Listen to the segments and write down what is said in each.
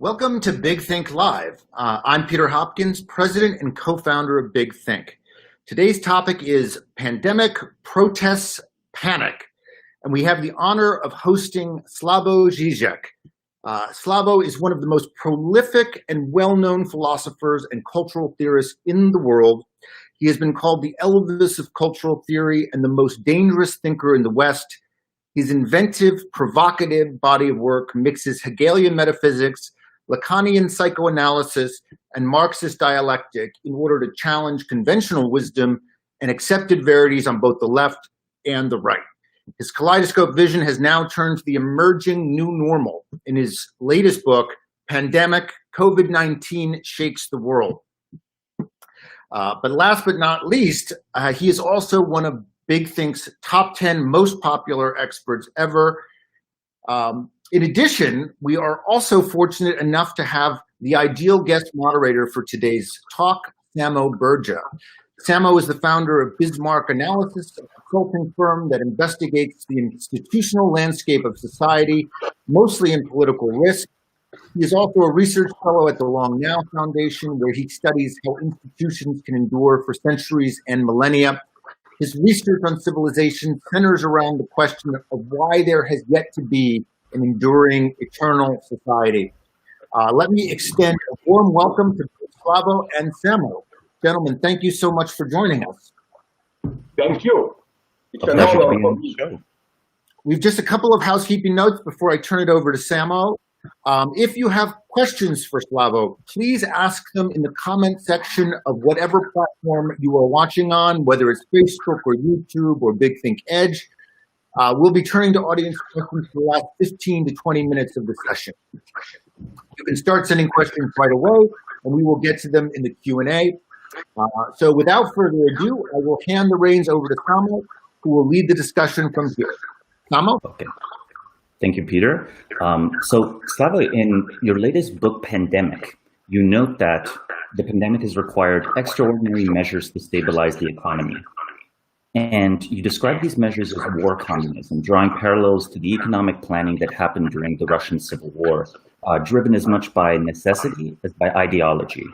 Welcome to Big Think Live. I'm Peter Hopkins, president and co-founder of Big Think. Today's topic is pandemic, protests, panic. And we have the honor of hosting Slavoj Žižek. Slavoj is one of the most prolific and well-known philosophers and cultural theorists in the world. He has been called the Elvis of cultural theory and the most dangerous thinker in the West. His inventive, provocative body of work mixes Hegelian metaphysics, Lacanian psychoanalysis, and Marxist dialectic in order to challenge conventional wisdom and accepted verities on both the left and the right. His kaleidoscope vision has now turned to the emerging new normal in his latest book, Pandemic, COVID-19 Shakes the World. But last but not least, he is also one of Big Think's top 10 most popular experts ever. In addition, we are also fortunate enough to have the ideal guest moderator for today's talk, Samo Burja. Samo is the founder of Bismarck Analysis, a consulting firm that investigates the institutional landscape of society, mostly in political risk. He is also a research fellow at the Long Now Foundation, where he studies how institutions can endure for centuries and millennia. His research on civilization centers around the question of why there has yet to be an enduring, eternal society. Let me extend a warm welcome to Slavoj and Samo. Gentlemen, thank you so much for joining us. Thank you. It's an honor for me. We've just a couple of housekeeping notes before I turn it over to Samo. If you have questions for Slavoj, please ask them in the comment section of whatever platform you are watching on, whether it's Facebook or YouTube or Big Think Edge. We'll be turning to audience questions for the last 15 to 20 minutes of the session. You can start sending questions right away, and we will get to them in the Q&A. So without further ado, I will hand the reins over to Samo, who will lead the discussion from here. Samo? Okay. Thank you, Peter. So Slavoj, in your latest book, Pandemic, you note that the pandemic has required extraordinary measures to stabilize the economy. And you describe these measures as war communism, drawing parallels to the economic planning that happened during the Russian Civil War, driven as much by necessity as by ideology.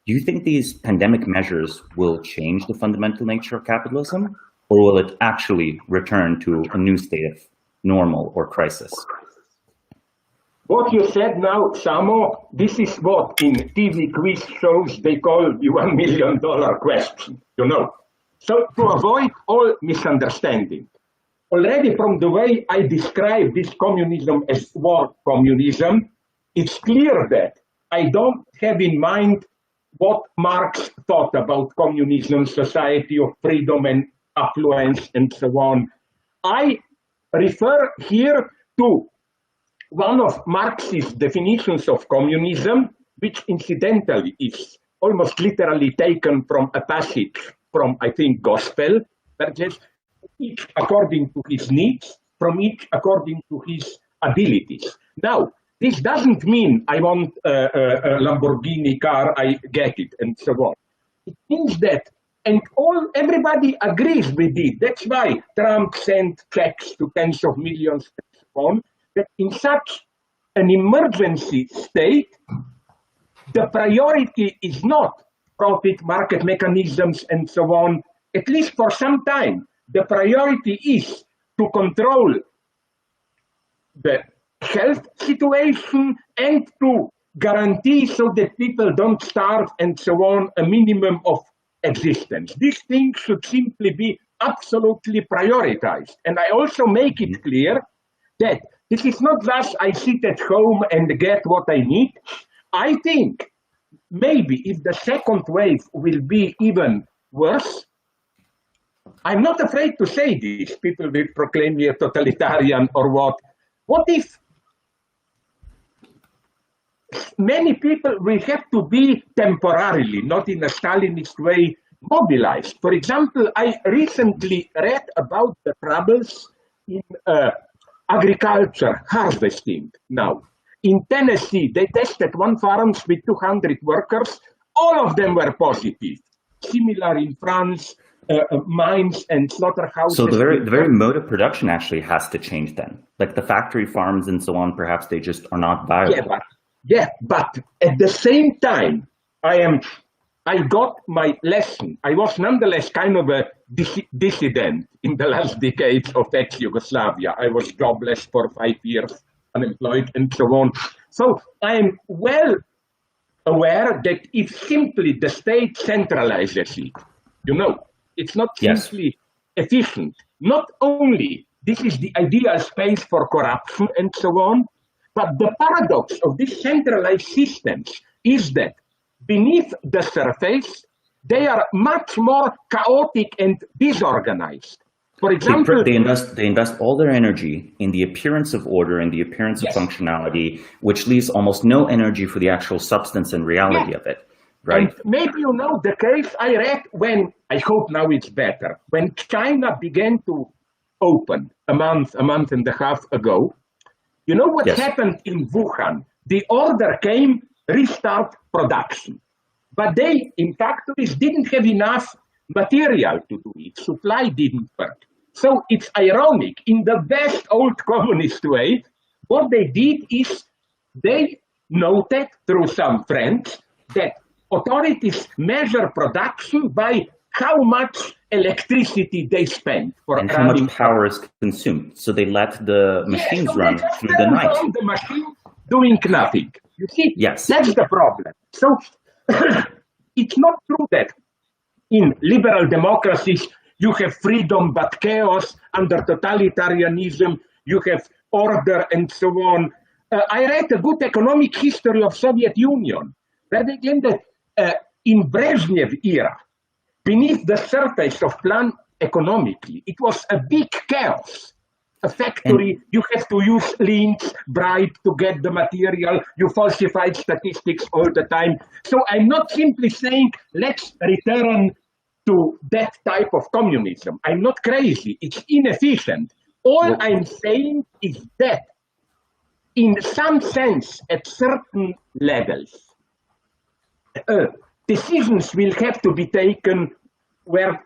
Do you think these pandemic measures will change the fundamental nature of capitalism, or will it actually return to a new state of normal or crisis? What you said now, Samo, this is what in TV quiz shows they call the $1 million question, you know. So to avoid all misunderstanding, already from the way I describe this communism as war communism, it's clear that I don't have in mind what Marx thought about communism, society of freedom and affluence and so on. I refer here to one of Marx's definitions of communism, which incidentally is almost literally taken from a passage from, I think, Gospel, that just each according to his needs, from each according to his abilities. Now, this doesn't mean I want a Lamborghini car, I get it, and so on. It means that, and everybody agrees with it. That's why Trump sent checks to tens of millions and so on, that in such an emergency state, the priority is not profit, market mechanisms, and so on, at least for some time. The priority is to control the health situation and to guarantee so that people don't starve and so on, a minimum of existence. These things should simply be absolutely prioritized. And I also make it clear that this is not just I sit at home and get what I need. I think maybe if the second wave will be even worse, I'm not afraid to say this, people will proclaim me a totalitarian or what. What if many people will have to be temporarily, not in a Stalinist way, mobilized? For example, I recently read about the troubles in agriculture, harvesting now. In Tennessee, they tested one farm with 200 workers. All of them were positive. Similar in France, mines and slaughterhouses. So the very mode of production actually has to change then. Like the factory farms and so on, perhaps they just are not viable. Yeah, Yeah, but at the same time, I got my lesson. I was nonetheless kind of a dissident in the last decades of ex-Yugoslavia. I was jobless for 5 years, unemployed, and so on. So I'm well aware that if simply the state centralizes it, it's not simply efficient. Not only this is the ideal space for corruption and so on, but the paradox of these centralized systems is that beneath the surface, they are much more chaotic and disorganized. For example, they invest all their energy in the appearance of order and the appearance of functionality, which leaves almost no energy for the actual substance and reality of it. Right. And maybe the case I read when, I hope now it's better, when China began to open a month and a half ago, what happened in Wuhan? The order came, restart production. But they, in factories, didn't have enough material to do it. Supply didn't work. So it's ironic. In the best old communist way, what they did is they noted through some friends that authorities measure production by how much electricity they spend for and how much power is consumed. So they let the machines run through the night. The machine doing nothing. You see, that's the problem. So it's not true that in liberal democracies you have freedom but chaos. Under totalitarianism you have order and so on. I read a good economic history of Soviet Union where they claim that in Brezhnev era, beneath the surface of plan economically, it was a big chaos. A factory, you have to use links, bribe to get the material, you falsified statistics all the time. So I'm not simply saying, let's return to that type of communism. I'm not crazy, it's inefficient. All I'm saying is that, in some sense, at certain levels, decisions will have to be taken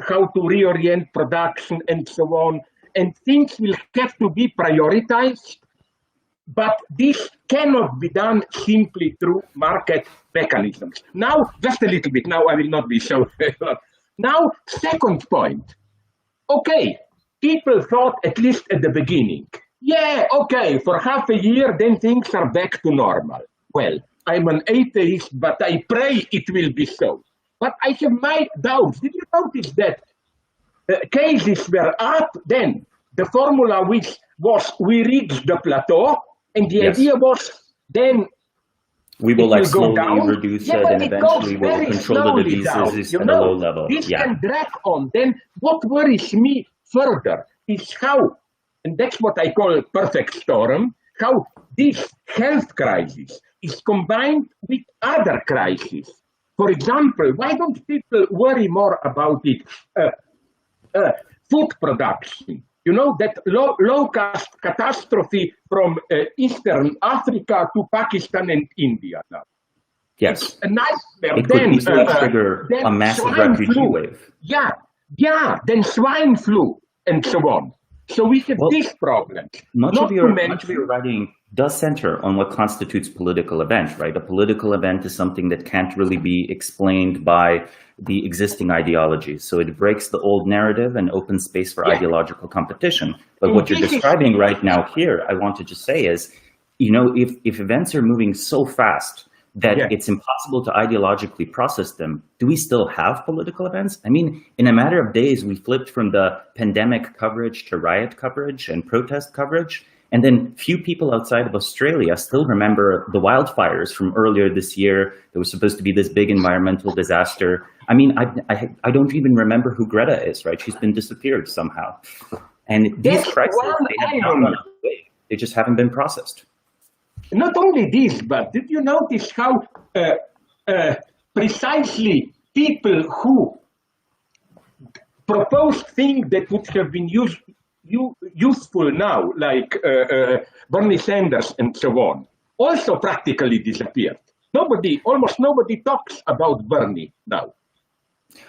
how to reorient production and so on, and things will have to be prioritized, but this cannot be done simply through market mechanisms. Now, just a little bit, now I will not be so long. Now, second point. Okay, people thought, at least at the beginning, for half a year, then things are back to normal. Well, I'm an atheist, but I pray it will be so. But I have my doubts. Did you notice that cases were up then? The formula which was we reached the plateau, and the idea was then we will slowly reduce it, and eventually we will control the diseases at a low level. This can drag on. Then what worries me further is how, and that's what I call a perfect storm, how this health crisis is combined with other crises. For example, why don't people worry more about it? Food production. That low-cost catastrophe from Eastern Africa to Pakistan and India now. Yes. It's a nightmare. It could easily trigger a massive refugee wave. Then swine flu and so on. So we have this problem. Much of your writing does center on what constitutes political event, right? A political event is something that can't really be explained by the existing ideologies. So it breaks the old narrative and opens space for ideological competition. But what you're describing right now here, I want to just say is, if events are moving so fast that it's impossible to ideologically process them, do we still have political events? I mean, in a matter of days, we flipped from the pandemic coverage to riot coverage and protest coverage. And then few people outside of Australia still remember the wildfires from earlier this year. There was supposed to be this big environmental disaster. I mean, I don't even remember who Greta is, right? She's been disappeared somehow. And these crises, they just haven't been processed. Not only this, but did you notice how precisely people who proposed things that would have been useful now, like Bernie Sanders and so on, also practically disappeared. Almost nobody talks about Bernie now.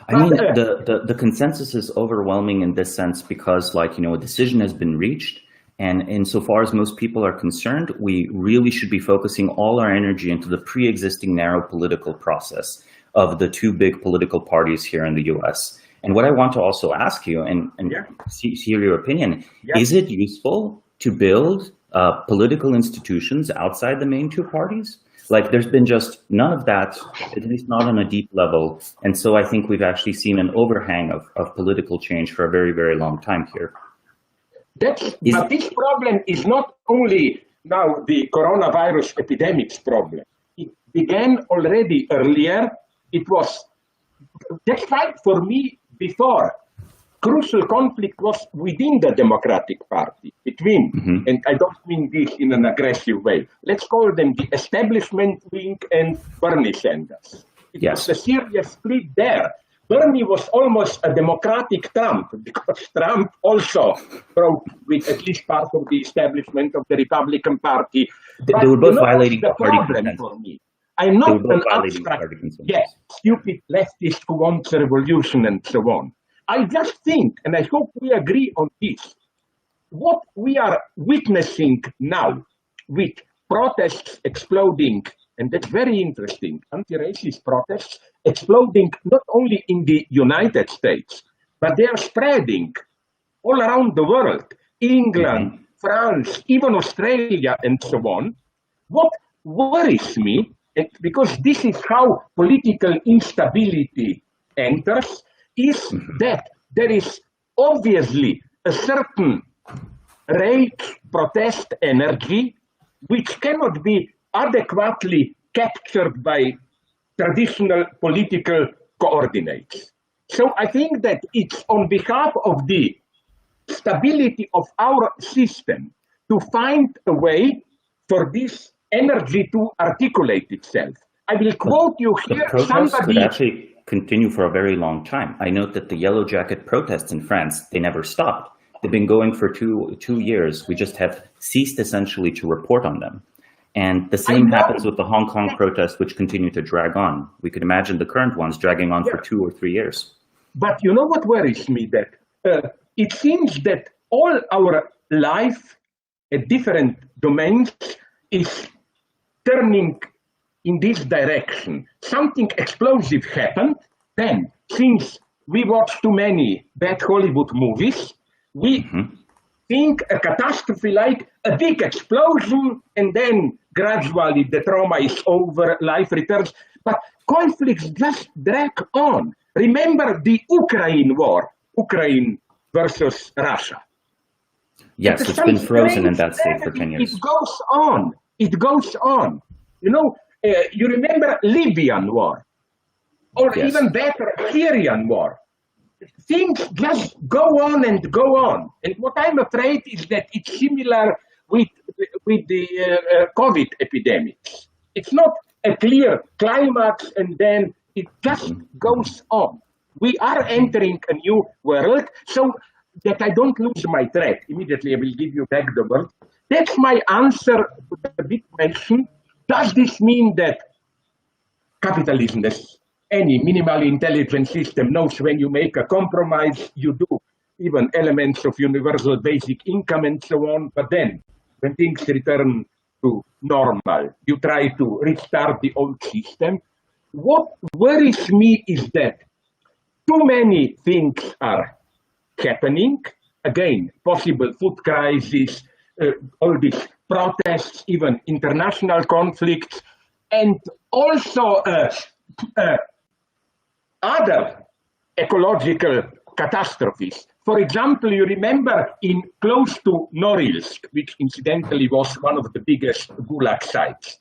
I mean, the consensus is overwhelming in this sense because, a decision has been reached, And insofar as most people are concerned, we really should be focusing all our energy into the pre-existing narrow political process of the two big political parties here in the US. And what I want to also ask you, and hear your opinion, is it useful to build political institutions outside the main two parties? Like, there's been just none of that, at least not on a deep level. And so I think we've actually seen an overhang of political change for a very, very long time here. But this problem is not only now the coronavirus epidemic's problem. It began already earlier. That's why for me before, crucial conflict was within the Democratic Party, between, and I don't mean this in an aggressive way, let's call them the establishment wing and Bernie Sanders. It was a serious split there. Bernie was almost a democratic Trump, because Trump also broke with at least part of the establishment of the Republican Party. They were both violating the party problem consent. for me. I'm not an abstract, stupid leftist who wants a revolution and so on. I just think, and I hope we agree on this, what we are witnessing now with protests exploding, and that's very interesting, anti-racist protests exploding not only in the United States, but they are spreading all around the world, England, France, even Australia, and so on. What worries me, because this is how political instability enters, is that there is obviously a certain rage protest energy which cannot be adequately captured by traditional political coordinates. So I think that it's on behalf of the stability of our system to find a way for this energy to articulate itself. I will quote you here. The protests could actually continue for a very long time. I note that the Yellow Jacket protests in France, they never stopped. They've been going for two years. We just have ceased essentially to report on them. And the same happens with the Hong Kong protests, which continue to drag on. We could imagine the current ones dragging on for 2 or 3 years. But you know what worries me? That it seems that all our life at different domains is turning in this direction. Something explosive happened, then since we watch too many bad Hollywood movies, we think a catastrophe like a big explosion, and then gradually the trauma is over, life returns. But conflicts just drag on. Remember the Ukraine war, Ukraine versus Russia. Yes, it's been frozen in that state for 10 years. It goes on. It goes on. You know, you remember Libyan war, or even better, Syrian war. Things just go on and go on. And what I'm afraid is that it's similar with the COVID epidemics. It's not a clear climax and then it just goes on. We are entering a new world, so that I don't lose my thread. Immediately I will give you back the word. That's my answer to the big question. Does this mean that capitalism, as any minimally intelligent system, knows when you make a compromise, you do even elements of universal basic income and so on, but then when things return to normal, you try to restart the old system. What worries me is that too many things are happening. Again, possible food crisis, all these protests, even international conflicts, and also other ecological catastrophes. For example, you remember in close to Norilsk, which incidentally was one of the biggest Gulag sites.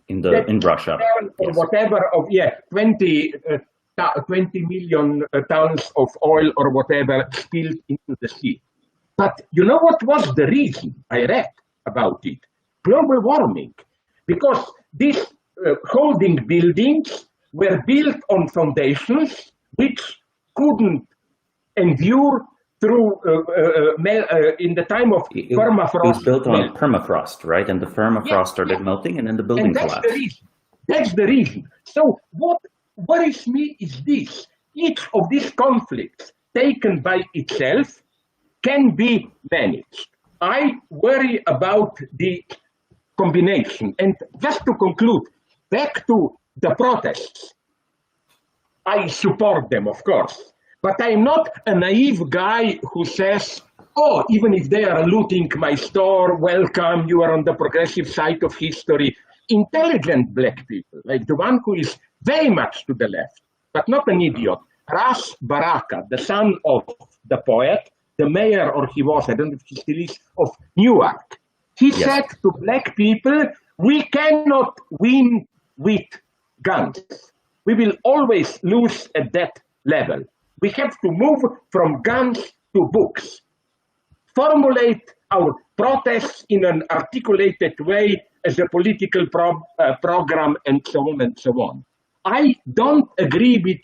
In Russia. Or whatever, 20 million tons of oil or whatever spilled into the sea. But you know what was the reason? I read about it. Global warming. Because these holding buildings were built on foundations which couldn't endure through in the time of permafrost. It was built on permafrost, right? And the permafrost started melting, and then the building collapsed. That's the reason. So what worries me is this: each of these conflicts, taken by itself, can be managed. I worry about the combination. And just to conclude, back to the protests. I support them, of course, but I'm not a naive guy who says, oh, even if they are looting my store, welcome, you are on the progressive side of history. Intelligent black people, like the one who is very much to the left, but not an idiot, Ras Baraka, the son of the poet, the mayor, or he was, I don't know if he still is, of Newark. He said to black people, we cannot win with guns. We will always lose at that level. We have to move from guns to books. Formulate our protests in an articulated way as a political program, and so on and so on. I don't agree with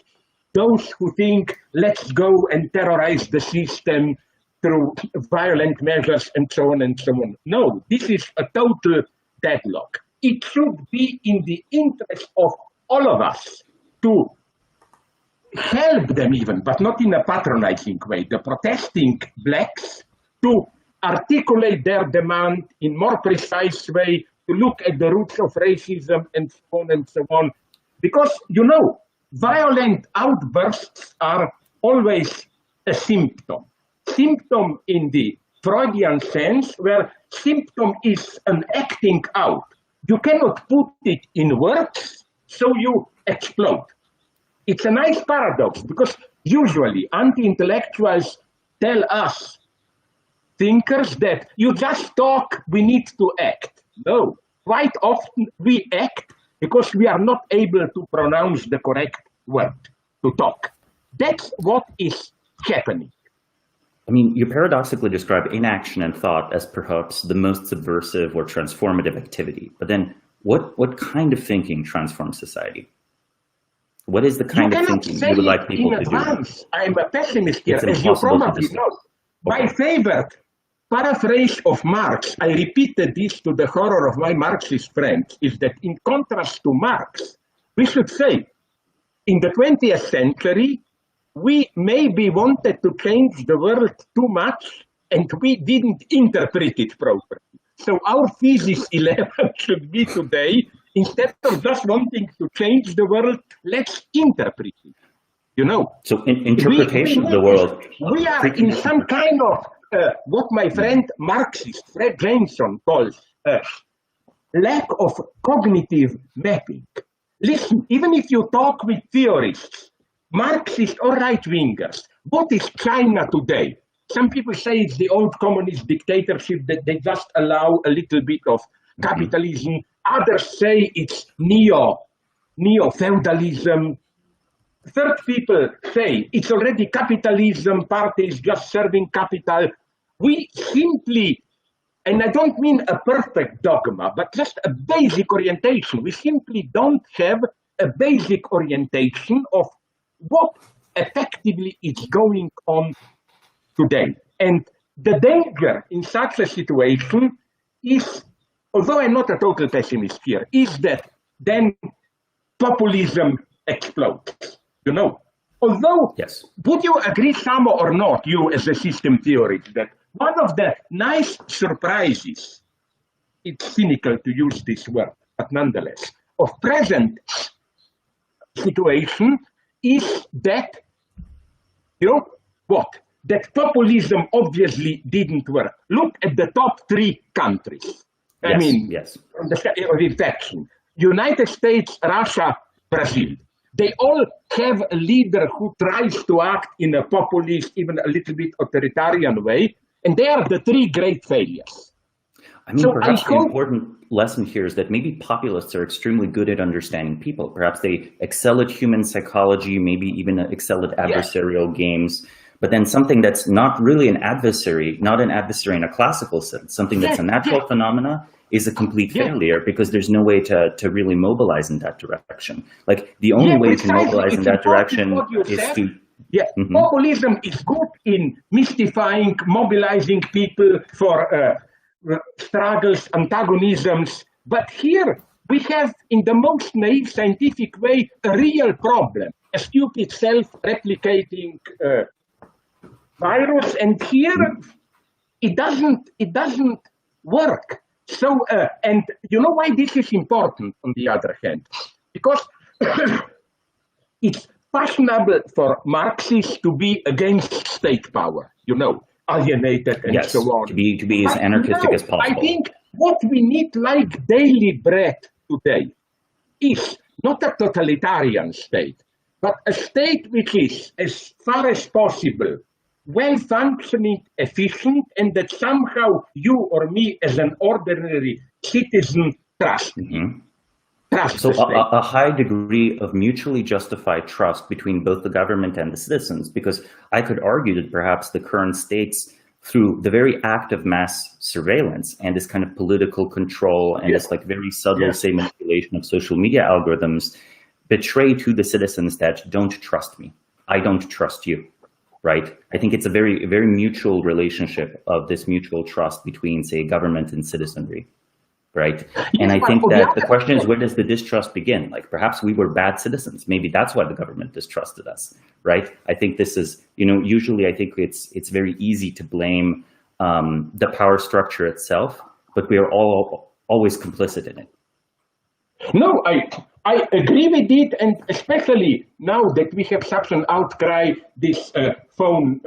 those who think, let's go and terrorize the system through violent measures and so on and so on. No, this is a total deadlock. It should be in the interest of all of us to help them even, but not in a patronizing way, the protesting blacks, to articulate their demand in more precise way, to look at the roots of racism and so on and so on. Because, you know, violent outbursts are always a symptom. Symptom in the Freudian sense, where symptom is an acting out. You cannot put it in words, so you explode. It's a nice paradox, because usually anti-intellectuals tell us, thinkers, that you just talk, we need to act. No, quite often we act because we are not able to pronounce the correct word, to talk. That's what is happening. I mean, you paradoxically describe inaction and thought as perhaps the most subversive or transformative activity. But then what kind of thinking transforms society? What is the kind of thinking you would like people to do? I'm a pessimist here, as you probably know. My favorite paraphrase of Marx, I repeated this to the horror of my Marxist friends, is that in contrast to Marx, we should say, in the 20th century, we maybe wanted to change the world too much, and we didn't interpret it properly. So our thesis 11 should be today, instead of just wanting to change the world, let's interpret it. You know? So interpretation of the world. We are in some kind of what my friend Marxist, Fred Jameson, calls lack of cognitive mapping. Listen, even if you talk with theorists, Marxist or right-wingers, what is China today? Some people say it's the old communist dictatorship that they just allow a little bit of capitalism. Others say it's neo-feudalism. Third people say it's already capitalism, parties just serving capital. We simply, and I don't mean a perfect dogma, but just a basic orientation. We simply don't have a basic orientation of what effectively is going on today. And the danger in such a situation is, although I'm not a total pessimist here, is that then populism explodes. You know, although, would you agree, Samo, or not, you as a system theorist, that one of the nice surprises, it's cynical to use this word, but nonetheless, of present situation is that, you know, what? That populism obviously didn't work. Look at the top 3 countries. I mean, from the infection. United States, Russia, Brazil. They all have a leader who tries to act in a populist, even a little bit authoritarian way, and they are the 3 great failures. I mean, so perhaps the important lesson here is that maybe populists are extremely good at understanding people. Perhaps they excel at human psychology, maybe even excel at adversarial games. But then something that's not really an adversary, not an adversary in a classical sense, something that's a natural phenomena, is a complete failure because there's no way to really mobilize in that direction. Like the only way to mobilize in that direction is to... Populism is good in mystifying, mobilizing people for struggles, antagonisms. But here we have, in the most naive scientific way, a real problem, a stupid self-replicating virus. And here it doesn't work. So, and you know why this is important, on the other hand? Because it's fashionable for Marxists to be against state power, alienated and yes, so on. To be as anarchistic as possible. I think what we need like daily bread today is not a totalitarian state, but a state which is, as far as possible, well-functioning, efficient, and that somehow you or me as an ordinary citizen trust. So a high degree of mutually justified trust between both the government and the citizens, because I could argue that perhaps the current states, through the very act of mass surveillance and this kind of political control and this like very subtle, say, manipulation of social media algorithms, betray to the citizens that don't trust me, I don't trust you, right? I think it's a very, very mutual relationship of this mutual trust between, say, government and citizenry. Right. And I think that the question is, where does the distrust begin? Like, perhaps we were bad citizens. Maybe that's why the government distrusted us. Right. I think this is, usually I think it's very easy to blame the power structure itself, but we are always complicit in it. No, I agree with it. And especially now that we have such an outcry, this phone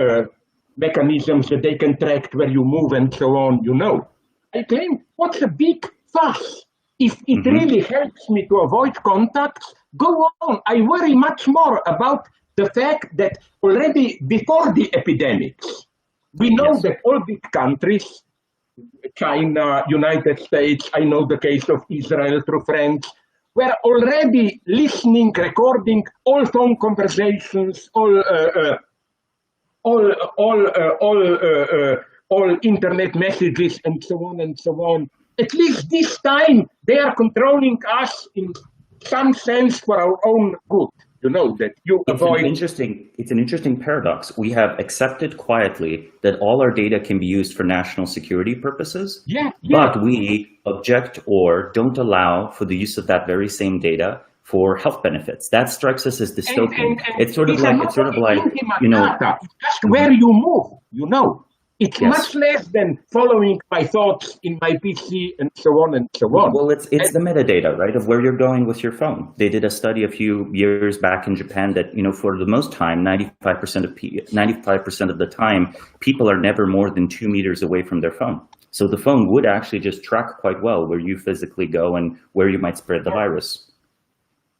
mechanisms that they can track where you move and so on, I claim, what's a big fuss? If it really helps me to avoid contacts, go on. I worry much more about the fact that already before the epidemics, we know that all big countries, China, United States, I know the case of Israel through friends, were already listening, recording all phone conversations, all internet messages and so on and so on. At least this time, they are controlling us in some sense for our own good. That you avoid. It's an interesting paradox. We have accepted quietly that all our data can be used for national security purposes, but we object or don't allow for the use of that very same data for health benefits. That strikes us as dystopian. It's sort of like just where you move, It's much less than following my thoughts in my PC and so on and so on. Well, it's the metadata, right, of where you're going with your phone. They did a study a few years back in Japan that, for the most time, 95% of the time, people are never more than 2 meters away from their phone. So the phone would actually just track quite well where you physically go and where you might spread the virus.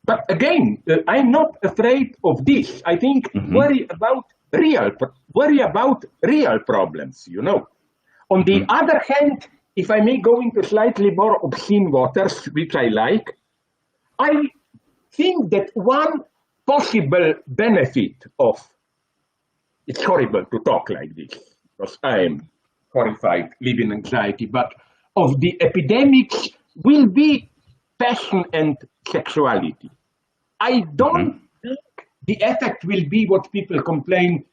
But again, I'm not afraid of this. I think worry about real problems, On the other hand, if I may go into slightly more obscene waters, which I like, I think that one possible benefit of, it's horrible to talk like this, because I am horrified, live in anxiety, but of the epidemics will be passion and sexuality. I don't think the effect will be what people complain,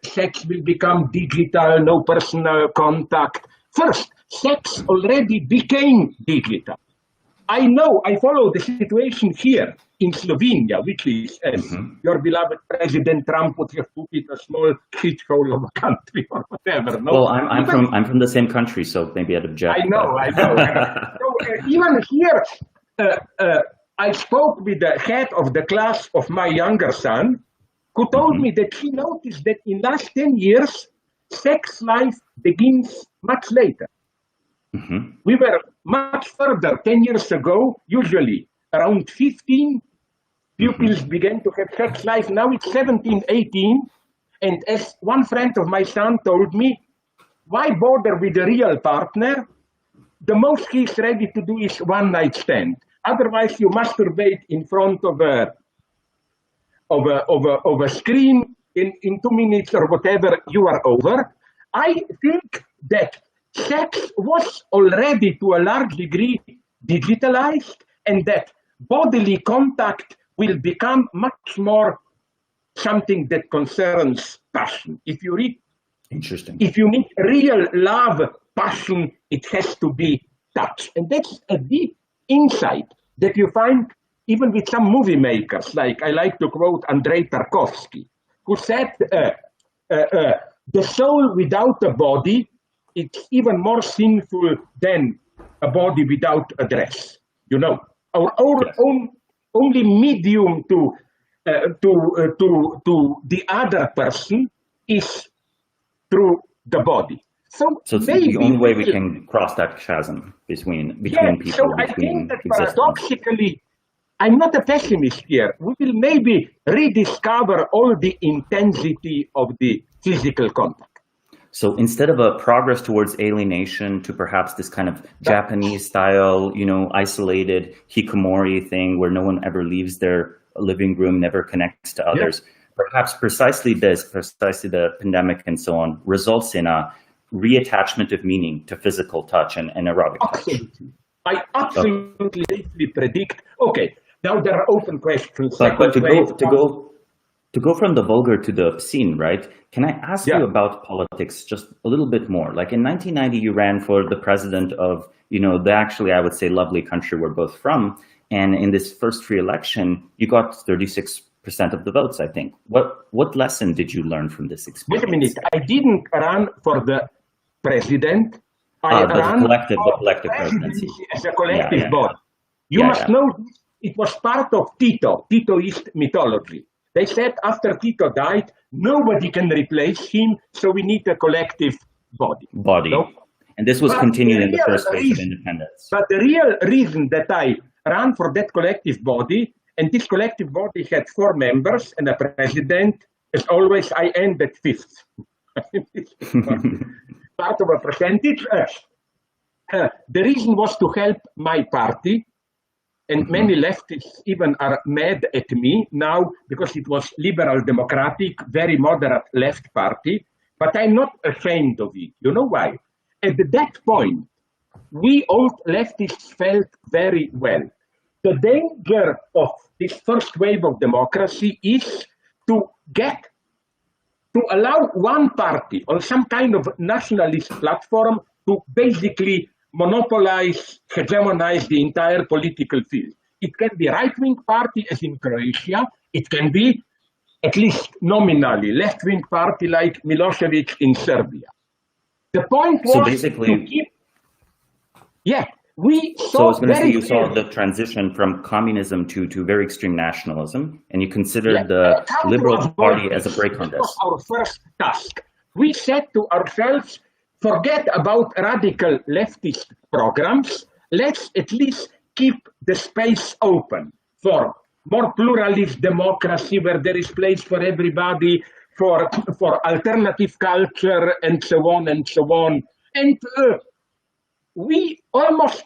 sex will become digital, no personal contact. First, sex already became digital. I follow the situation here in Slovenia, which is, as your beloved President Trump would have put it, a small shithole of a country or whatever. No? Well, I'm from the same country, so maybe I'd object. I know. So, even here, I spoke with the head of the class of my younger son, who told me that he noticed that in last 10 years, sex life begins much later. We were much further 10 years ago, usually around 15, pupils began to have sex life. Now it's 17, 18. And as one friend of my son told me, why bother with a real partner? The most he's ready to do is one night stand. Otherwise, you masturbate in front of a screen in 2 minutes or whatever, you are over. I think that sex was already to a large degree digitalized, and that bodily contact will become much more something that concerns passion. If you need real love, passion, it has to be touch. And that's a deep insight that you find even with some movie makers, like I like to quote Andrei Tarkovsky, who said, the soul without a body it's even more sinful than a body without a dress. You know, our own only medium to the other person is through the body. So it's maybe the only way we can cross that chasm between people. So I think that paradoxically, I'm not a pessimist here. We will maybe rediscover all the intensity of the physical contact. So instead of a progress towards alienation to perhaps this kind of Japanese style, isolated hikikomori thing where no one ever leaves their living room, never connects to others, perhaps precisely the pandemic and so on, results in a reattachment of meaning to physical touch and erotic touch. I absolutely predict. Okay, now there are open questions. But to go from the vulgar to the obscene, right? Can I ask you about politics just a little bit more? Like in 1990, you ran for the president of, the actually, I would say, lovely country we're both from. And in this first free election, you got 36% of the votes, I think. What lesson did you learn from this experience? Wait a minute. I didn't run for the president. I ran the collective presidency. As a collective body. You must know it was part of Titoist mythology. They said after Tito died, nobody can replace him, so we need a collective body. No? And this was continued in the first phase of independence. But the real reason that I ran for that collective body, and this collective body had 4 members and a president, as always, I ended 5th. Part of a percentage. The reason was to help my party. And many leftists even are mad at me now because it was liberal democratic, very moderate left party. But I'm not ashamed of it. You know why? At that point, we old leftists felt very well. The danger of this first wave of democracy is to allow one party on some kind of nationalist platform to basically monopolize, hegemonize the entire political field. It can be right-wing party as in Croatia. It can be, at least nominally, left-wing party like Milosevic in Serbia. The point was to keep... we saw So I was going to say you saw the transition from communism to very extreme nationalism, and you considered the Liberal Party as a break on this. That was our first task. We said to ourselves, forget about radical leftist programs. Let's at least keep the space open for more pluralist democracy where there is place for everybody, for alternative culture, and so on and so on. And we almost,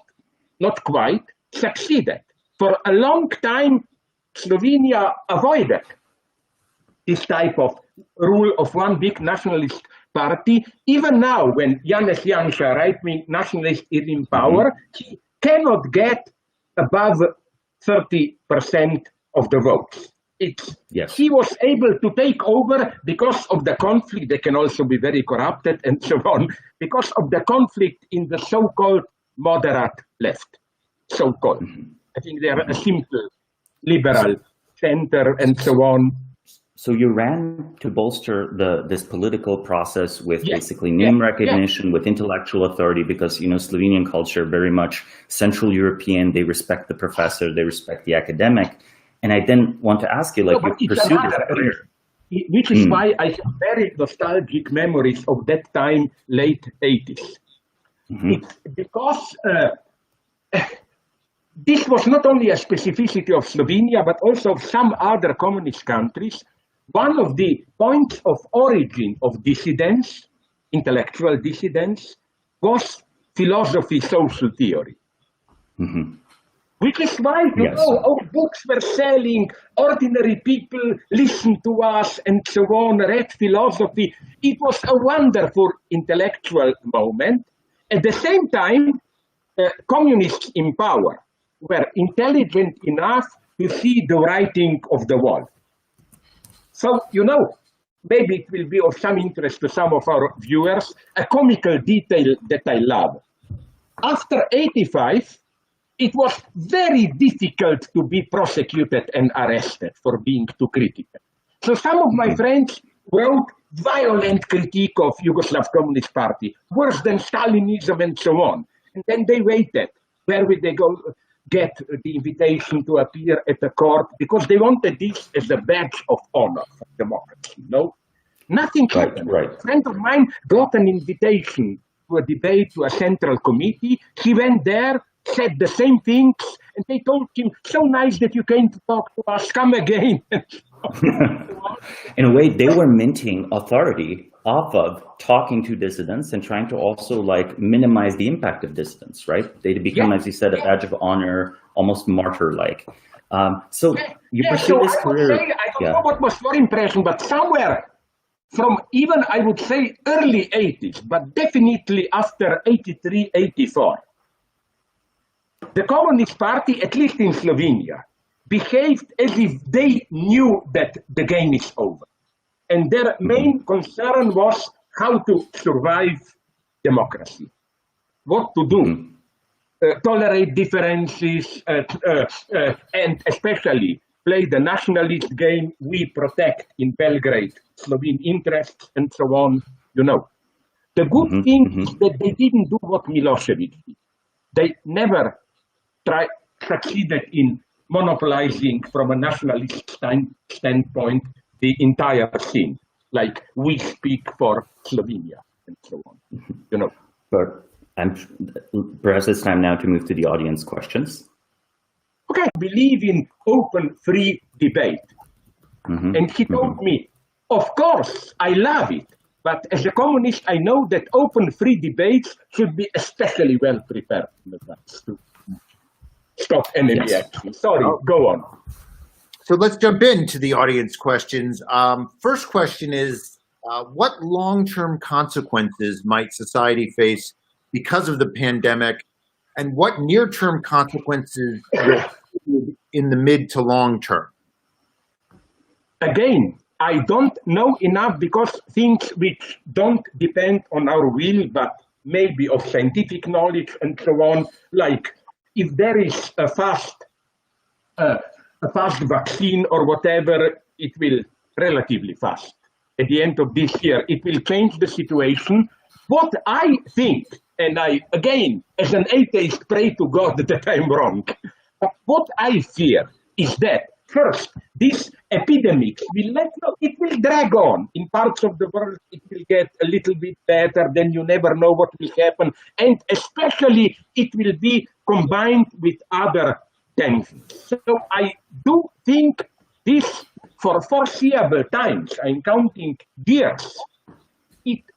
not quite, succeeded. For a long time, Slovenia avoided this type of rule of one big nationalist party. Even now, when Janez Janša, right-wing nationalist, is in power, he cannot get above 30% of the votes. He was able to take over because of the conflict. They can also be very corrupted and so on, because of the conflict in the so-called moderate left. So-called. I think they are a simple liberal center and so on. So you ran to bolster this political process with basically name recognition, with intellectual authority, because Slovenian culture very much Central European. They respect the professor, they respect the academic. And I then want to ask you, you pursued this career. Which is why I have very nostalgic memories of that time, late 80s. It's because this was not only a specificity of Slovenia, but also of some other communist countries. One of the points of origin of dissidents, intellectual dissidents, was philosophy, social theory. Which is why, our books were selling, ordinary people listened to us, and so on, read philosophy. It was a wonderful intellectual moment. At the same time, communists in power were intelligent enough to see the writing of the wall. So, maybe it will be of some interest to some of our viewers, a comical detail that I love. After 85, it was very difficult to be prosecuted and arrested for being too critical. So some of my friends wrote violent critique of Yugoslav Communist Party, worse than Stalinism and so on. And then they waited. Where would they go get the invitation to appear at the court? Because they wanted this as a badge of honor for democracy, no? Nothing happened. Right. A friend of mine got an invitation to a debate to a central committee. He went there, said the same things, and they told him, so nice that you came to talk to us, come again. In a way, they were minting authority off of talking to dissidents and trying to also like minimize the impact of dissidents, right? They become, as you said, a badge of honor, almost martyr-like. So you pursue this career. I don't know what was your impression, but somewhere from even, I would say, early 80s, but definitely after 83, 84, the Communist Party, at least in Slovenia, behaved as if they knew that the game is over. And their main concern was how to survive democracy, what to do, tolerate differences, and especially play the nationalist game, we protect in Belgrade Slovene interests, and so on, you know. The good thing is that they didn't do what Milosevic did. They never succeeded in monopolizing from a nationalist standpoint the entire scene, like we speak for Slovenia and so on, you know. But perhaps it's time now to move to the audience questions. Okay, I believe in open, free debate. And he told me, of course, I love it, but as a communist, I know that open, free debates should be especially well prepared in advance to stop enemy action. Sorry, go on. So let's jump into the audience questions. First question is, what long-term consequences might society face because of the pandemic, and what near-term consequences in the mid to long term? Again, I don't know enough because things which don't depend on our will, but maybe of scientific knowledge and so on, like if there is a fast vaccine or whatever, it will relatively fast. At the end of this year, it will change the situation. What I think, and I, again, as an atheist, pray to God that I'm wrong. But what I fear is that, first, this epidemic it will drag on. In parts of the world, it will get a little bit better, then you never know what will happen. And especially, it will be combined with other tensions. So I do think this, for foreseeable times, I'm counting years,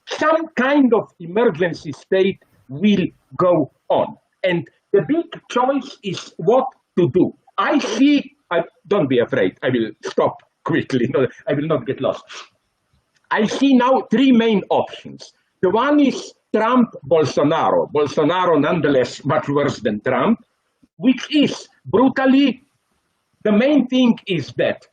some kind of emergency state will go on. And the big choice is what to do. Don't be afraid, I will stop quickly, no, I will not get lost. I see now three main options. The one is Trump, Bolsonaro. Bolsonaro, nonetheless, much worse than Trump, which is brutally, the main thing is that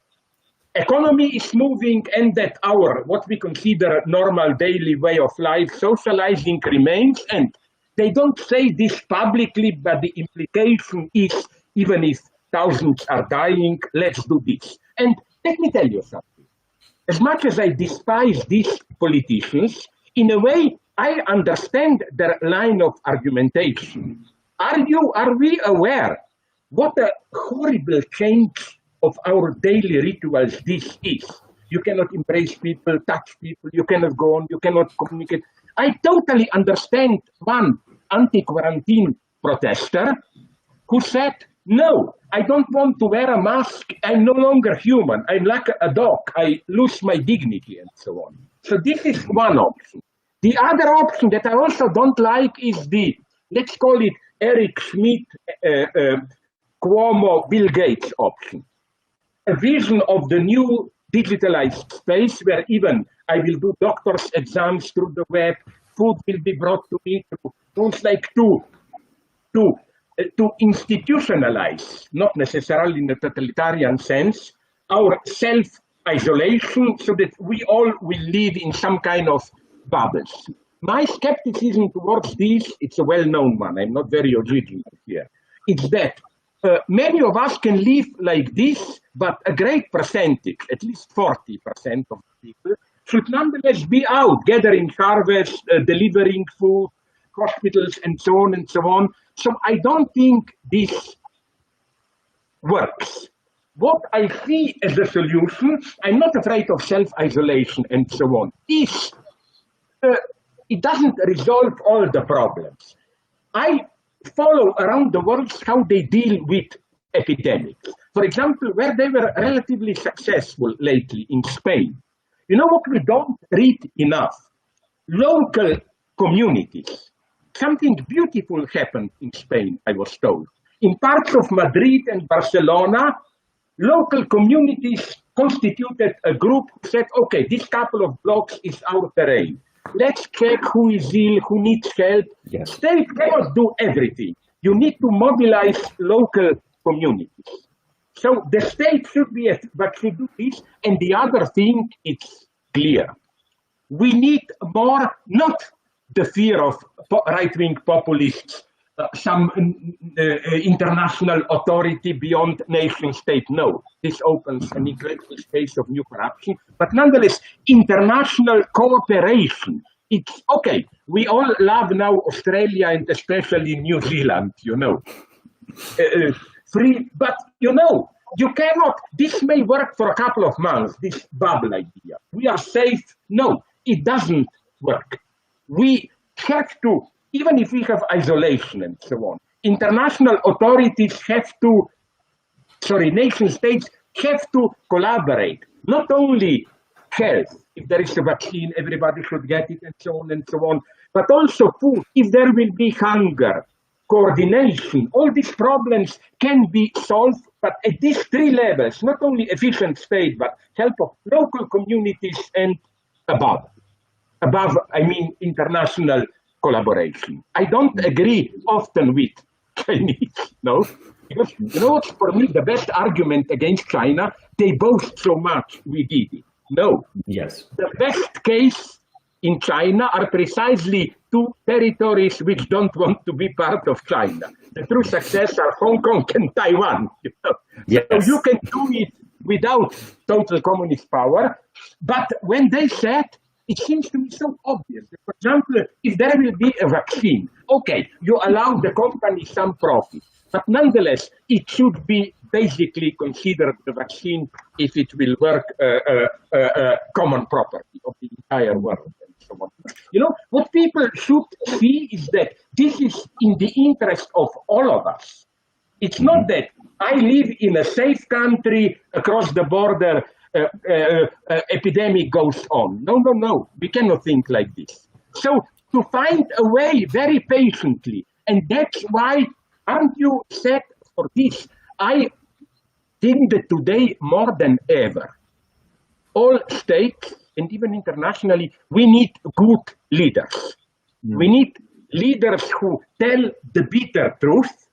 economy is moving and that our, what we consider normal daily way of life, socializing remains, and they don't say this publicly, but the implication is, even if thousands are dying, let's do this. And let me tell you something. As much as I despise these politicians, in a way, I understand their line of argumentation. Are we aware what a horrible change of our daily rituals this is? You cannot embrace people, touch people, you cannot go on, you cannot communicate. I totally understand one anti-quarantine protester who said, no, I don't want to wear a mask, I'm no longer human, I'm like a dog, I lose my dignity and so on. So this is one option. The other option that I also don't like is the, let's call it Eric Schmidt, Cuomo, Bill Gates option. A vision of the new digitalized space where even I will do doctor's exams through the web, food will be brought to me through things like to institutionalize, not necessarily in a totalitarian sense, our self-isolation so that we all will live in some kind of bubbles. My skepticism towards this, it's a well-known one, I'm not very original here, it's that many of us can live like this, but a great percentage, at least 40% of people, should nonetheless be out, gathering harvests, delivering food, hospitals, and so on and so on. So I don't think this works. What I see as a solution, I'm not afraid of self-isolation and so on, is it doesn't resolve all the problems. I follow around the world how they deal with epidemics. For example, where they were relatively successful lately in Spain. You know what we don't read enough? Local communities. Something beautiful happened in Spain, I was told. In parts of Madrid and Barcelona, local communities constituted a group who said, okay, this couple of blocks is our terrain. Let's check who is ill, who needs help. Yes. State cannot do everything. You need to mobilize local communities. So the state should be but should do this. And the other thing, it's clear. We need more, not the fear of right-wing populists, some international authority beyond nation state. No, this opens an incredible space of new corruption. But nonetheless, international cooperation. It's okay. We all love now Australia and especially New Zealand, you know. Free, but you know, you cannot, this may work for a couple of months, this bubble idea. We are safe. No, it doesn't work. We have to, even if we have isolation and so on, international authorities have to, nation states have to collaborate. Not only health, if there is a vaccine, everybody should get it and so on, but also food, if there will be hunger, coordination, all these problems can be solved, but at these three levels, not only efficient state, but help of local communities and above. Above, I mean international collaboration. I don't agree often with Chinese, no? Because you know what's for me the best argument against China? They boast so much we did it. No. Yes. The best case in China are precisely two territories which don't want to be part of China. The true success are Hong Kong and Taiwan. You know? Yes. So you can do it without total communist power. But when they said, it seems to me so obvious. For example, if there will be a vaccine, okay, you allow the company some profit, but nonetheless, it should be basically considered the vaccine if it will work common property of the entire world. And so on. You know, what people should see is that this is in the interest of all of us. It's not that I live in a safe country across the border, epidemic goes on. No, no, no, we cannot think like this. So to find a way very patiently, and that's why, aren't you set for this? I think that today more than ever, all states and even internationally, we need good leaders. We need leaders who tell the bitter truth,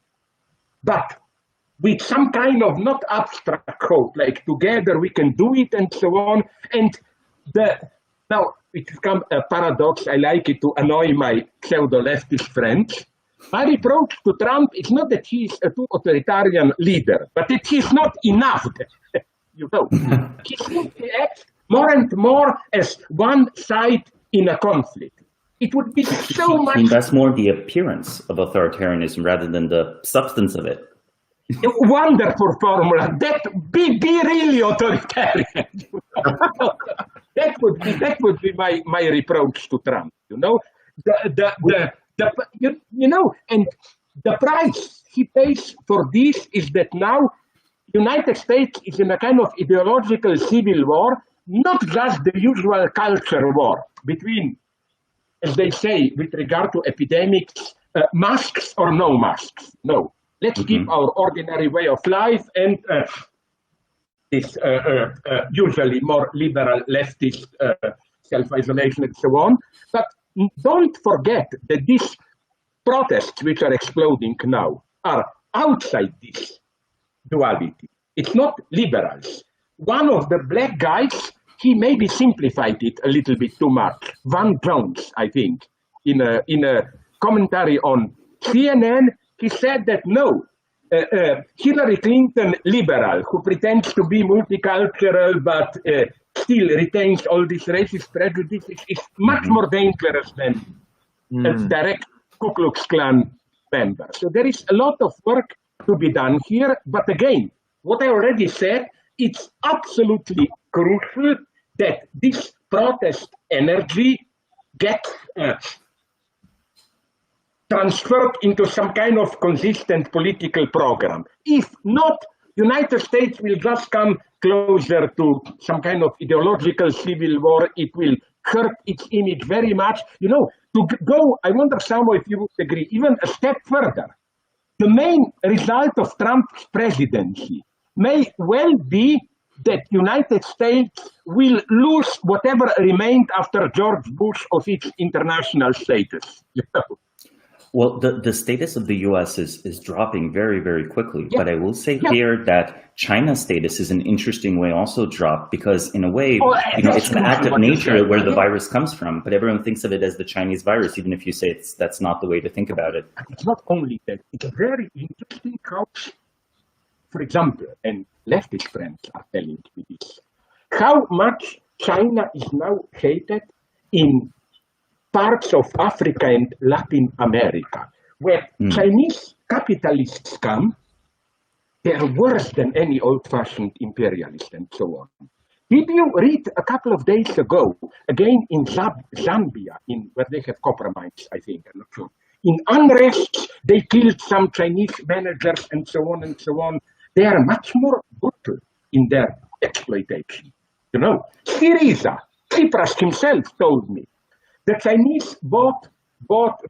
but with some kind of not abstract hope, like together we can do it and so on. And now it becomes a paradox. I like it to annoy my pseudo-leftist friends. My reproach to Trump is not that he is a too authoritarian leader, but that he is not enough. You know, he simply acts more and more as one side in a conflict. It would be so much. That's more the appearance of authoritarianism rather than the substance of it. A wonderful formula. That be really authoritarian. that would be my reproach to Trump. You know, you know, and the price he pays for this is that now United States is in a kind of ideological civil war, not just the usual culture war between, as they say, with regard to epidemics, masks or no masks. No. Let's keep our ordinary way of life and this usually more liberal leftist self-isolation and so on. But don't forget that these protests which are exploding now are outside this duality. It's not liberals. One of the black guys, he maybe simplified it a little bit too much. Van Jones, I think, in a commentary on CNN, he said that no, Hillary Clinton liberal, who pretends to be multicultural, but still retains all these racist prejudices is much more dangerous than a direct Ku Klux Klan member. So there is a lot of work to be done here. But again, what I already said, it's absolutely crucial that this protest energy gets transferred into some kind of consistent political program. If not, United States will just come closer to some kind of ideological civil war. It will hurt its image very much. You know, to go, I wonder, Samo, if you would agree, even a step further. The main result of Trump's presidency may well be that United States will lose whatever remained after George Bush of its international status. You know? Well, the status of the U.S. is dropping very, very quickly. Yeah. But I will say here that China's status is an interesting way also dropped, because in a way, it's an act of nature where the virus comes from, but everyone thinks of it as the Chinese virus, even if you say that's not the way to think about it. It's not only that. It's very interesting how, for example, and leftist friends are telling me this, how much China is now hated in parts of Africa and Latin America, where Chinese capitalists come. They're worse than any old-fashioned imperialist and so on. Did you read a couple of days ago, again in Zambia, where they have copper mines, I think, I'm not sure. In unrest, they killed some Chinese managers and so on and so on. They are much more brutal in their exploitation. You know, Syriza, Tsipras himself told me, the Chinese bought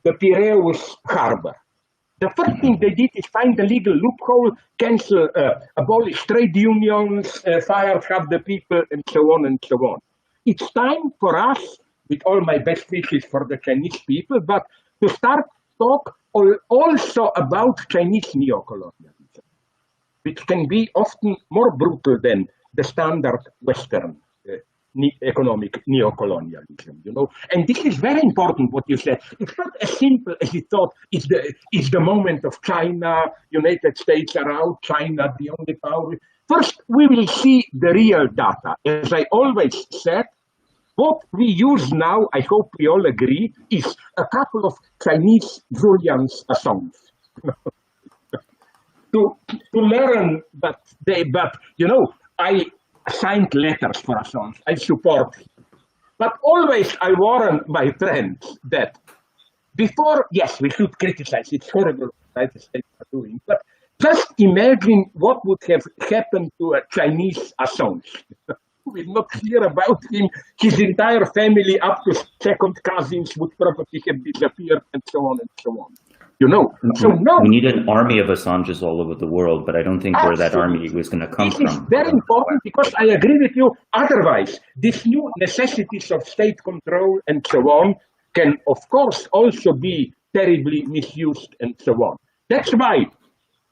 the Piraeus harbor. The first thing they did is find a legal loophole, cancel, abolish trade unions, fire half the people, and so on and so on. It's time for us, with all my best wishes for the Chinese people, but to start talk also about Chinese neocolonialism, which can be often more brutal than the standard Western economic neocolonialism, you know. And this is very important what you said. It's not as simple as you thought. It's the moment of China, United States are out, China the only power. First, we will see the real data. As I always said, what we use now, I hope we all agree, is a couple of Chinese Julian Assange. to learn but you know, I signed letters for Assange. I support him. But always I warn my friends that before, yes, we should criticize. It's horrible what the United States are doing. But just imagine what would have happened to a Chinese Assange. We will not hear about him. His entire family, up to second cousins, would probably have disappeared, and so on and so on. You know, so no. We need an army of Assanges all over the world, but I don't think where that army is going to come from. This is very important, because I agree with you. Otherwise, these new necessities of state control and so on can, of course, also be terribly misused and so on. That's why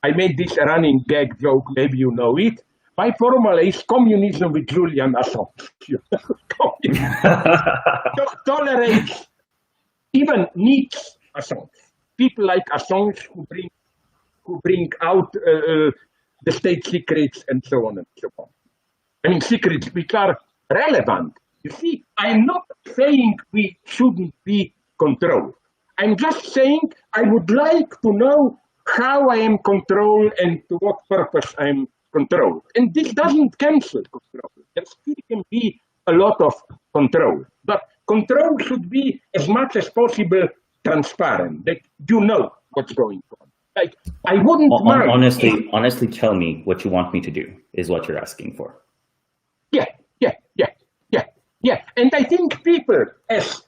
I made this running gag joke, maybe you know it. My formula is communism with Julian Assange. Tolerate, even needs Assange. People like Assange who bring out the state secrets and so on and so on. I mean, secrets which are relevant. You see, I'm not saying we shouldn't be controlled. I'm just saying I would like to know how I am controlled and to what purpose I'm controlled. And this doesn't cancel control. There still can be a lot of control. But control should be as much as possible transparent, that you know what's going on. Like, I wouldn't mind. Honestly, tell me what you want me to do, is what you're asking for. Yeah. And I think people, as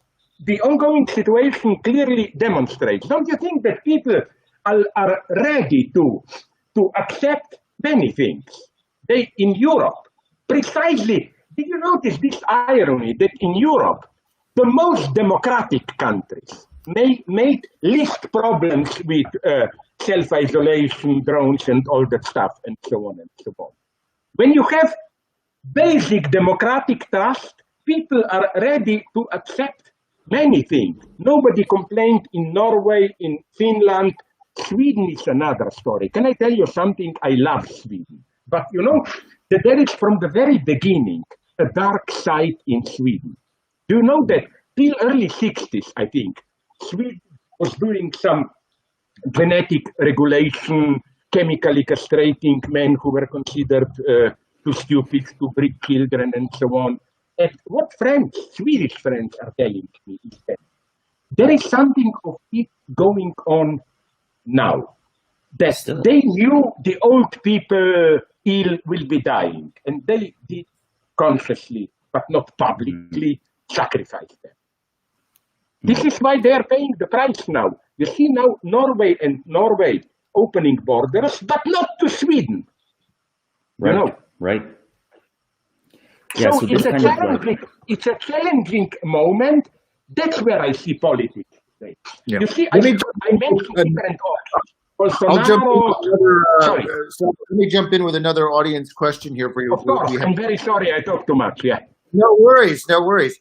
the ongoing situation clearly demonstrates, don't you think that people are ready to accept many things? They, in Europe, precisely, did you notice this irony that in Europe, the most democratic countries made least problems with self-isolation, drones, and all that stuff, and so on and so on. When you have basic democratic trust, people are ready to accept many things. Nobody complained in Norway, in Finland. Sweden is another story. Can I tell you something? I love Sweden. But you know, there is from the very beginning a dark side in Sweden. Do you know that till early 60s, I think, Sweden was doing some genetic regulation, chemically castrating men who were considered too stupid to breed children and so on. And what friends, Swedish friends, are telling me is that there is something of it going on now. That they knew the old people will be dying, and they did consciously, but not publicly, sacrifice them. This is why they are paying the price now. You see now Norway opening borders, but not to Sweden. Right. You know? Right. Yeah, so it's a challenging moment. That's where I see politics today. Yeah. You see, I mentioned different options. Let me jump in with another audience question here for you. Of course, I'm very sorry I talked too much. Yeah. No worries, no worries.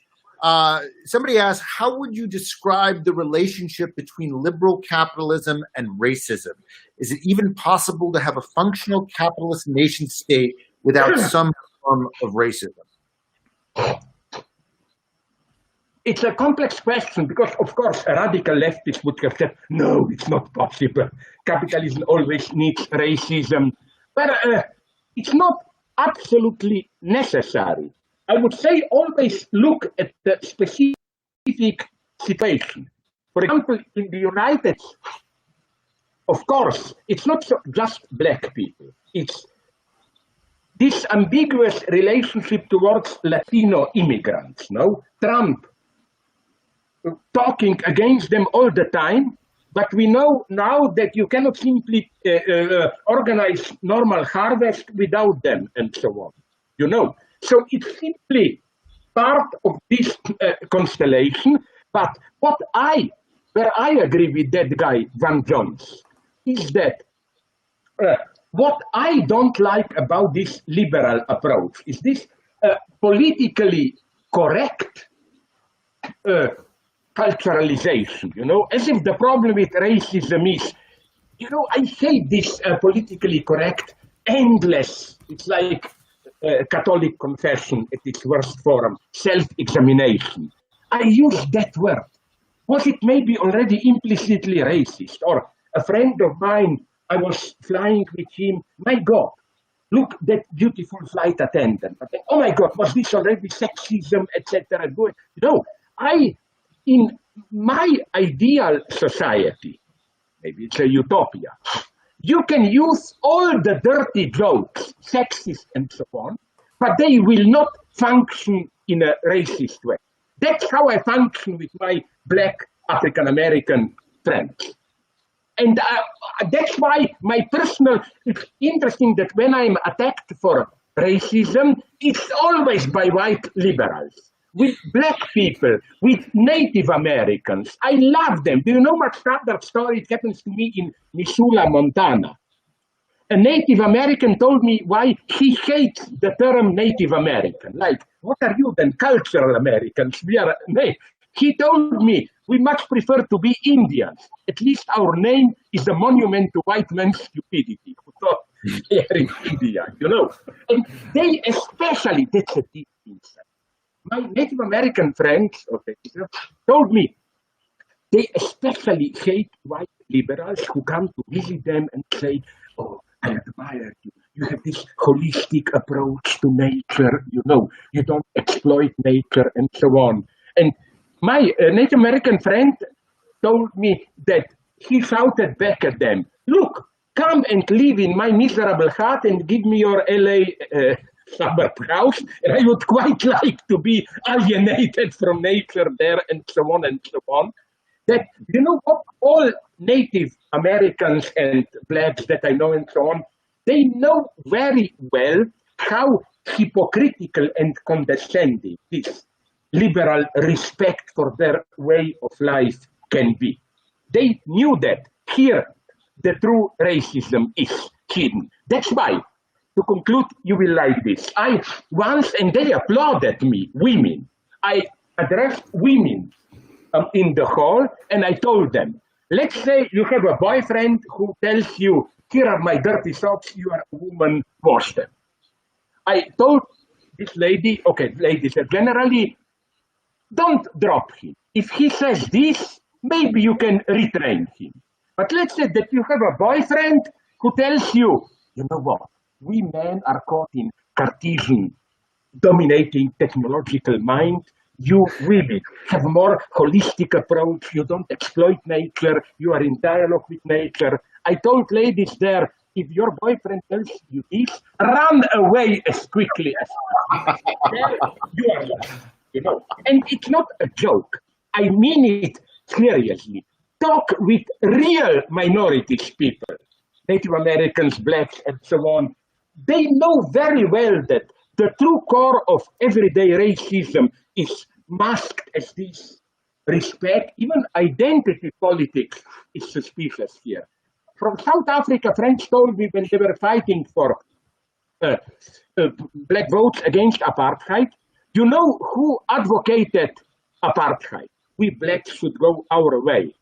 Somebody asked, how would you describe the relationship between liberal capitalism and racism? Is it even possible to have a functional capitalist nation state without some form of racism? It's a complex question because, of course, a radical leftist would have said, no, it's not possible. Capitalism always needs racism. But it's not absolutely necessary. I would say always look at the specific situation. For example, in the United States, of course, it's not just black people. It's this ambiguous relationship towards Latino immigrants. No, Trump talking against them all the time, but we know now that you cannot simply organize normal harvest without them and so on. You know, so it's simply part of this constellation. But where I agree with that guy Van Jones is that what I don't like about this liberal approach is this politically correct culturalization, you know, as if the problem with racism is, you know, I hate this politically correct, endless, it's like Catholic confession at its worst form, self-examination. I use that word. Was it maybe already implicitly racist? Or a friend of mine, I was flying with him, my God, look, that beautiful flight attendant. I think, oh my God, was this already sexism, etc.? No, in my ideal society, maybe it's a utopia, you can use all the dirty jokes, sexist and so on, but they will not function in a racist way. That's how I function with my black African-American friends. And that's why it's interesting that when I'm attacked for racism, it's always by white liberals. With black people, with Native Americans. I love them. Do you know much other story? It happens to me in Missoula, Montana. A Native American told me why he hates the term Native American. Like, what are you then, cultural Americans? He told me, we much prefer to be Indians. At least our name is a monument to white man's stupidity. Who thought they are in India, you know? And they especially, that's a deep insight. My Native American friends told me they especially hate white liberals who come to visit them and say, oh, I admire you. You have this holistic approach to nature, you know, you don't exploit nature and so on. And my Native American friend told me that he shouted back at them, look, come and live in my miserable hut and give me your LA suburb house, and I would quite like to be alienated from nature there and so on and so on. That, you know what, all Native Americans and blacks that I know and so on, they know very well how hypocritical and condescending this liberal respect for their way of life can be. They knew that here the true racism is hidden. That's why, to conclude, you will like this. I once, and they applauded me, women. I addressed women in the hall, and I told them, let's say you have a boyfriend who tells you, here are my dirty socks, you are a woman, wash them. I told this lady, okay, ladies generally, don't drop him. If he says this, maybe you can retrain him. But let's say that you have a boyfriend who tells you, you know what, we men are caught in Cartesian dominating technological mind. You women have more holistic approach. You don't exploit nature. You are in dialogue with nature. I told ladies there, if your boyfriend tells you this, run away as quickly as possible. There you are lost, you know. And it's not a joke. I mean it seriously. Talk with real minorities people, Native Americans, blacks, and so on. They know very well that the true core of everyday racism is masked as this respect. Even identity politics is suspicious here. From South Africa, French told me when they were fighting for black votes against apartheid, you know who advocated apartheid? We blacks should go our way.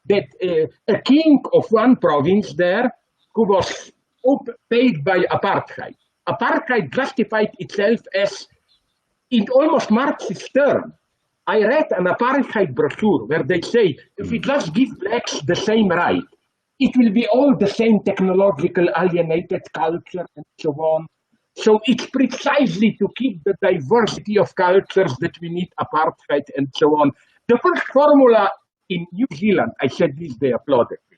That a king of one province there who was paid by apartheid. Apartheid justified itself as in almost Marxist term. I read an apartheid brochure where they say, if we just give blacks the same right, it will be all the same technological alienated culture and so on. So it's precisely to keep the diversity of cultures that we need apartheid and so on. The first formula in New Zealand, I said this, they applauded me.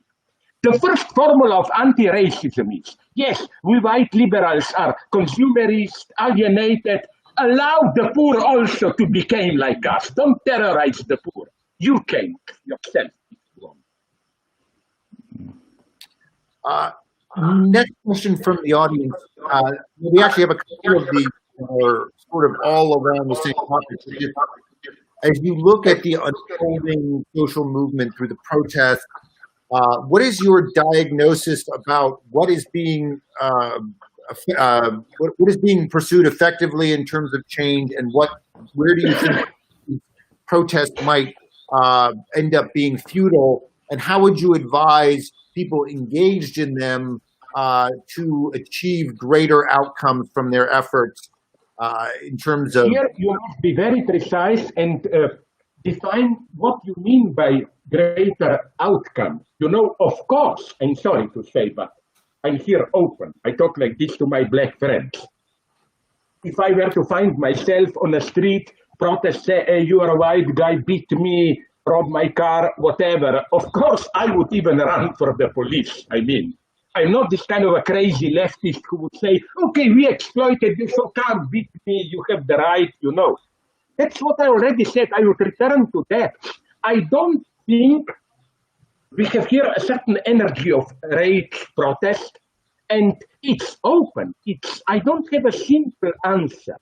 The first formula of anti-racism is, yes, we white liberals are consumerist, alienated, allow the poor also to become like us. Don't terrorize the poor. You came yourself. Next question from the audience. We actually have a couple of these are sort of all around the same topic. As you look at the unfolding social movement through the protests, what is your diagnosis about what is being pursued effectively in terms of change, and where do you think protests might end up being futile, and how would you advise people engaged in them to achieve greater outcomes from their efforts in terms of... Here you must be very precise and define what you mean by greater outcome. You know, of course, I'm sorry to say, but I'm here open. I talk like this to my black friends. If I were to find myself on the street, protest, say, hey, you are a white guy, beat me, rob my car, whatever, of course I would even run for the police. I mean, I'm not this kind of a crazy leftist who would say, okay, we exploited you, so come beat me, you have the right, you know. That's what I already said. I would return to that. I don't think we have here a certain energy of rage, protest, and it's open. I don't have a simple answer.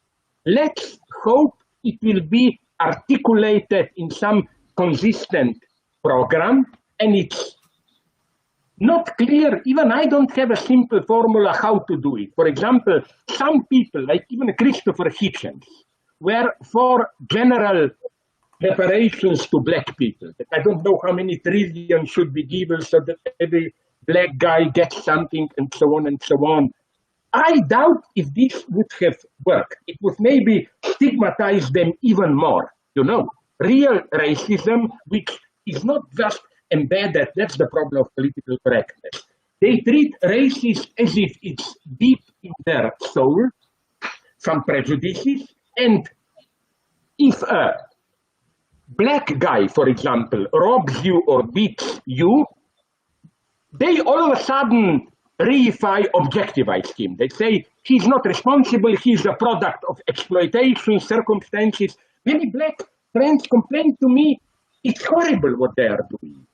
Let's hope it will be articulated in some consistent program, and it's not clear. Even I don't have a simple formula how to do it. For example, some people, like even Christopher Hitchens, were for general reparations to black people. I don't know how many trillion should be given so that every black guy gets something and so on and so on. I doubt if this would have worked. It would maybe stigmatize them even more. You know, real racism, which is not just embedded, that's the problem of political correctness. They treat racists as if it's deep in their soul, some prejudices, and if a black guy, for example, robs you or beats you, they all of a sudden reify, objectivize him. They say he's not responsible, he's a product of exploitation, circumstances. Many black friends complain to me, it's horrible what they are doing.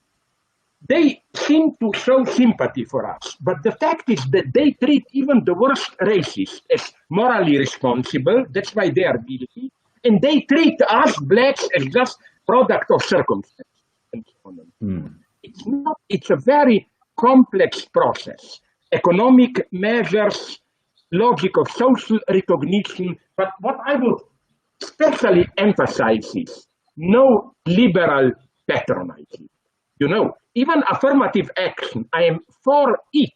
They seem to show sympathy for us, but the fact is that they treat even the worst racists as morally responsible, that's why they are guilty, and they treat us blacks as just product of circumstances. And so on. It's not, it's a very complex process. Economic measures, logic of social recognition, but what I would especially emphasize is no liberal patronizing. You know, even affirmative action, I am for it,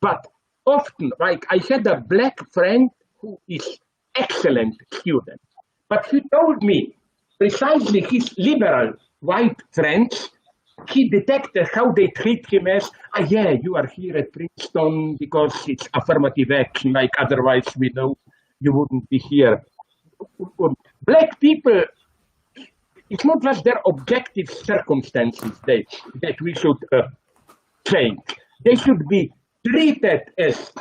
but often, like I had a black friend who is excellent student. But he told me precisely his liberal white friends, he detected how they treat him as, yeah, you are here at Princeton because it's affirmative action, like otherwise we know you wouldn't be here. Black people, it's not just their objective circumstances that we should change. They should be treated as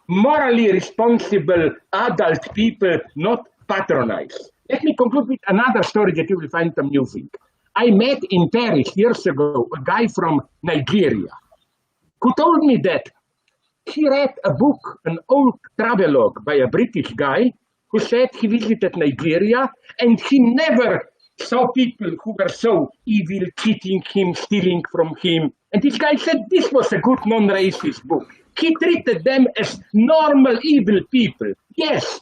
morally responsible adult people, not patronized. Let me conclude with another story that you will find amusing. I met in Paris years ago a guy from Nigeria who told me that he read a book, an old travelogue by a British guy who said he visited Nigeria and he never saw people who were so evil, cheating him, stealing from him. And this guy said this was a good non-racist book. He treated them as normal evil people. Yes,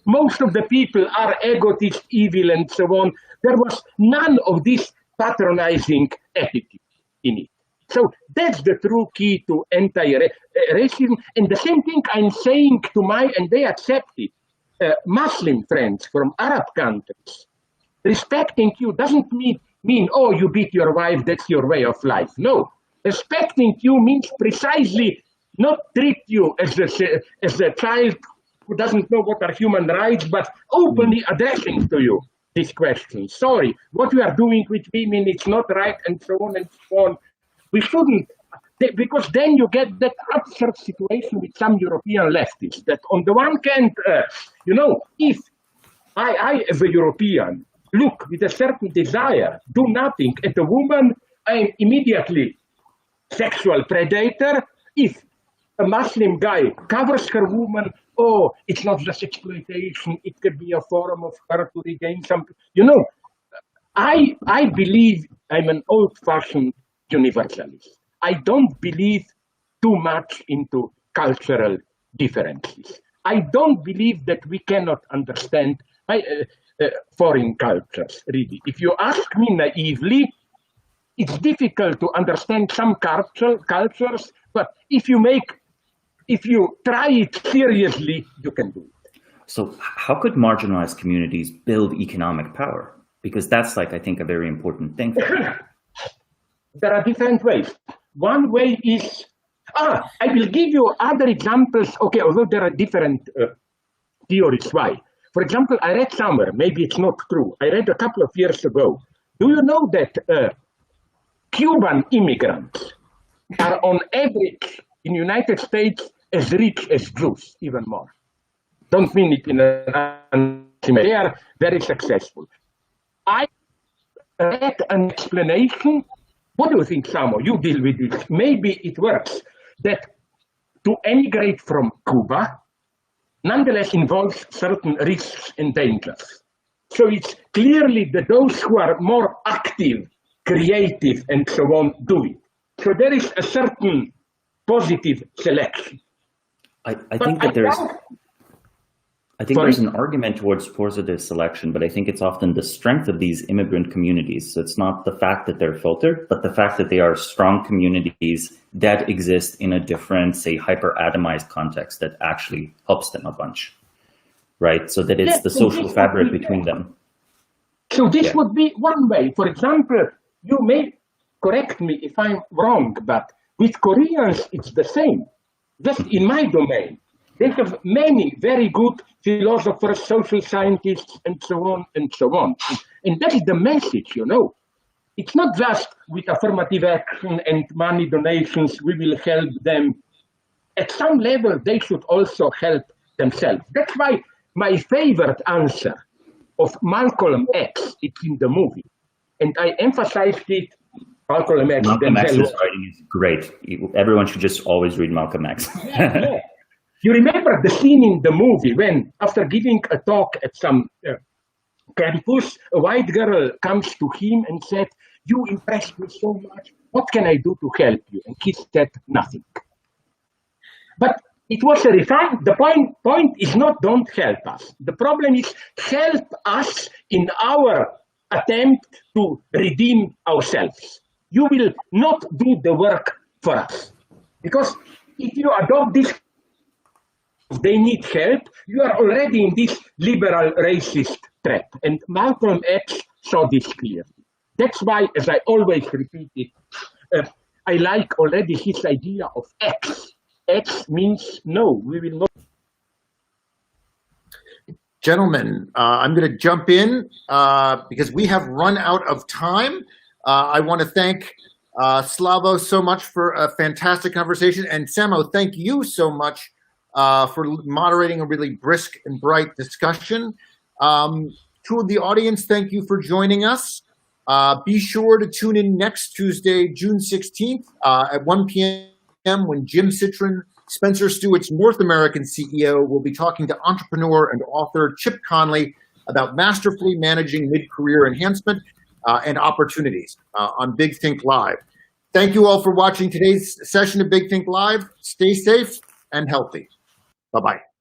most of the people are egotist, evil, and so on. There was none of this patronizing attitude in it. So that's the true key to anti-racism. And the same thing I'm saying to and they accept it, Muslim friends from Arab countries. Respecting you doesn't mean, oh, you beat your wife, that's your way of life. No, respecting you means precisely not treat you as a child who doesn't know what are human rights, but openly addressing to you this question. Sorry, what we are doing with women, it's not right, and so on and so on. We shouldn't, because then you get that absurd situation with some European leftists, that on the one hand, if I as a European, look with a certain desire, do nothing at a woman, I'm immediately sexual predator. If a Muslim guy covers her woman, oh, it's not just exploitation, it could be a form of her to regain some, I believe I'm an old-fashioned universalist. I don't believe too much into cultural differences. I don't believe that we cannot understand foreign cultures, really. If you ask me naively, it's difficult to understand some cultures, but if you try it seriously, you can do it. So how could marginalized communities build economic power? Because that's, I think, a very important thing. There are different ways. One way is, I will give you other examples, okay, although there are different theories why. For example, I read somewhere, maybe it's not true, I read a couple of years ago, do you know that Cuban immigrants are on average in the United States as rich as Jews, even more? Don't mean it in they are very successful. I read an explanation. What do you think, Samo? You deal with this. Maybe it works. That to emigrate from Cuba nonetheless involves certain risks and dangers. So it's clearly that those who are more active, creative, and so on do it. So there is a certain positive selection. I think that there's an argument towards positive selection, but I think it's often the strength of these immigrant communities. So it's not the fact that they're filtered, but the fact that they are strong communities that exist in a different, say, hyper-atomized context that actually helps them a bunch, right? So that it's the social fabric between them. So this would be one way. For example, you may correct me if I'm wrong, but with Koreans, it's the same. Just in my domain, they have many very good philosophers, social scientists, and so on and so on. And that is the message, It's not just with affirmative action and money donations, we will help them. At some level, they should also help themselves. That's why my favorite answer of Malcolm X, it's in the movie. And I emphasized it, Malcolm X's writing is great. Everyone should just always read Malcolm X. Yeah. You remember the scene in the movie when, after giving a talk at some campus, a white girl comes to him and said, "You impressed me so much. What can I do to help you?" And he said, "Nothing." But it was a refine. The point is not don't help us. The problem is help us in our attempt to redeem ourselves. You will not do the work for us. Because if you adopt this they need help, you are already in this liberal racist trap. And Malcolm X saw this clearly. That's why, as I always repeat it, I like already his idea of X. X means no, we will not. Gentlemen, I'm going to jump in because we have run out of time. I want to thank Slavoj so much for a fantastic conversation. And Samo, thank you so much for moderating a really brisk and bright discussion. To the audience, thank you for joining us. Be sure to tune in next Tuesday, June 16th at 1 p.m. when Jim Citron, Spencer Stewart's North American CEO, will be talking to entrepreneur and author Chip Conley about masterfully managing mid-career enhancement and opportunities on Big Think Live. Thank you all for watching today's session of Big Think Live. Stay safe and healthy. Bye-bye.